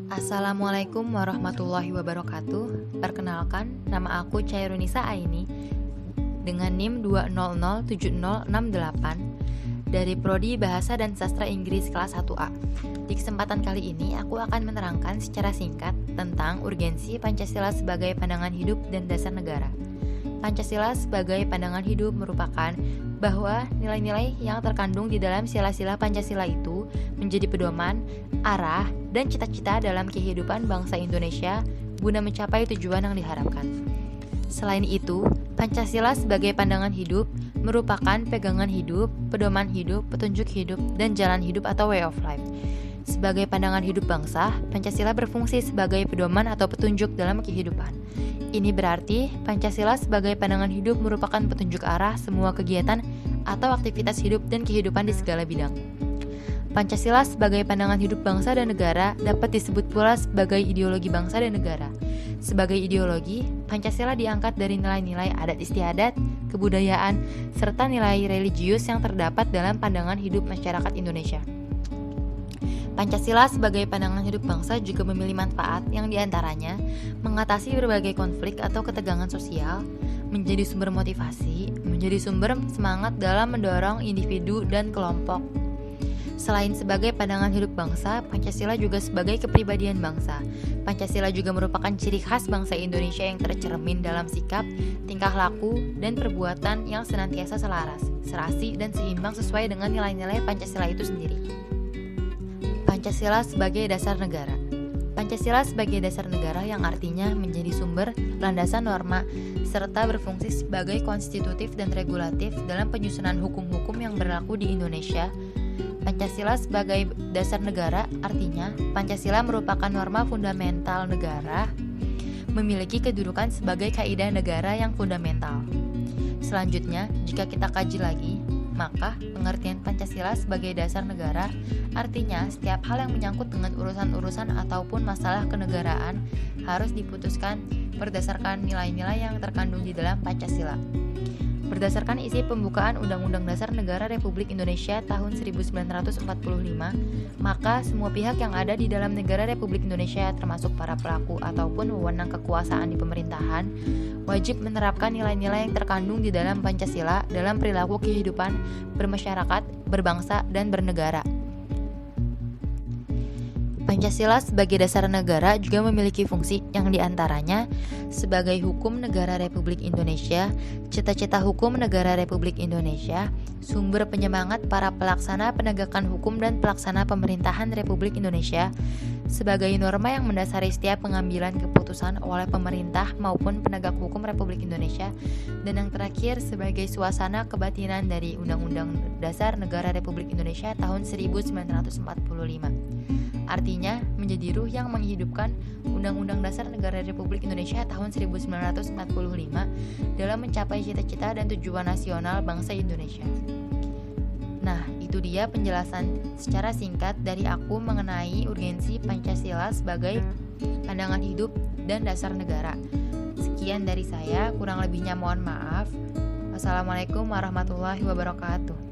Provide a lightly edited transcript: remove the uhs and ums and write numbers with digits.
Assalamualaikum warahmatullahi wabarakatuh. Perkenalkan, nama aku Chairunisa Aini dengan NIM 2007068 dari Prodi Bahasa dan Sastra Inggris kelas 1A. Di kesempatan kali ini, aku akan menerangkan secara singkat tentang urgensi Pancasila sebagai pandangan hidup dan dasar negara. Pancasila sebagai pandangan hidup merupakan bahwa nilai-nilai yang terkandung di dalam sila-sila Pancasila itu menjadi pedoman, arah, dan cita-cita dalam kehidupan bangsa Indonesia guna mencapai tujuan yang diharapkan. Selain itu, Pancasila sebagai pandangan hidup merupakan pegangan hidup, pedoman hidup, petunjuk hidup, dan jalan hidup atau way of life. Sebagai pandangan hidup bangsa, Pancasila berfungsi sebagai pedoman atau petunjuk dalam kehidupan. Ini berarti Pancasila sebagai pandangan hidup merupakan petunjuk arah semua kegiatan atau aktivitas hidup dan kehidupan di segala bidang. Pancasila sebagai pandangan hidup bangsa dan negara dapat disebut pula sebagai ideologi bangsa dan negara. Sebagai ideologi, Pancasila diangkat dari nilai-nilai adat istiadat, kebudayaan, serta nilai religius yang terdapat dalam pandangan hidup masyarakat Indonesia. Pancasila sebagai pandangan hidup bangsa juga memilih manfaat yang diantaranya mengatasi berbagai konflik atau ketegangan sosial, menjadi sumber motivasi, menjadi sumber semangat dalam mendorong individu dan kelompok. Selain sebagai pandangan hidup bangsa, Pancasila juga sebagai kepribadian bangsa. Pancasila juga merupakan ciri khas bangsa Indonesia yang tercermin dalam sikap, tingkah laku, dan perbuatan yang senantiasa selaras, serasi, dan seimbang sesuai dengan nilai-nilai Pancasila itu sendiri. Pancasila sebagai dasar negara. Pancasila sebagai dasar negara yang artinya menjadi sumber, landasan norma, serta berfungsi sebagai konstitutif dan regulatif dalam penyusunan hukum-hukum yang berlaku di Indonesia. Pancasila sebagai dasar negara artinya Pancasila merupakan norma fundamental negara, memiliki kedudukan sebagai kaidah negara yang fundamental. Selanjutnya, jika kita kaji lagi, maka pengertian Pancasila sebagai dasar negara artinya setiap hal yang menyangkut dengan urusan-urusan ataupun masalah kenegaraan harus diputuskan berdasarkan nilai-nilai yang terkandung di dalam Pancasila. Berdasarkan isi pembukaan Undang-Undang Dasar Negara Republik Indonesia tahun 1945, maka semua pihak yang ada di dalam negara Republik Indonesia termasuk para pelaku ataupun wewenang kekuasaan di pemerintahan wajib menerapkan nilai-nilai yang terkandung di dalam Pancasila dalam perilaku kehidupan bermasyarakat, berbangsa, dan bernegara. Pancasila sebagai dasar negara juga memiliki fungsi yang diantaranya sebagai hukum negara Republik Indonesia, cita-cita hukum negara Republik Indonesia, sumber penyemangat para pelaksana penegakan hukum dan pelaksana pemerintahan Republik Indonesia, sebagai norma yang mendasari setiap pengambilan keputusan oleh pemerintah maupun penegak hukum Republik Indonesia, dan yang terakhir sebagai suasana kebatinan dari Undang-Undang Dasar Negara Republik Indonesia tahun 1945. Artinya, menjadi ruh yang menghidupkan Undang-Undang Dasar Negara Republik Indonesia tahun 1945 dalam mencapai cita-cita dan tujuan nasional bangsa Indonesia. Nah, itu dia penjelasan secara singkat dari aku mengenai urgensi Pancasila sebagai pandangan hidup dan dasar negara. Sekian dari saya, kurang lebihnya mohon maaf. Wassalamualaikum warahmatullahi wabarakatuh.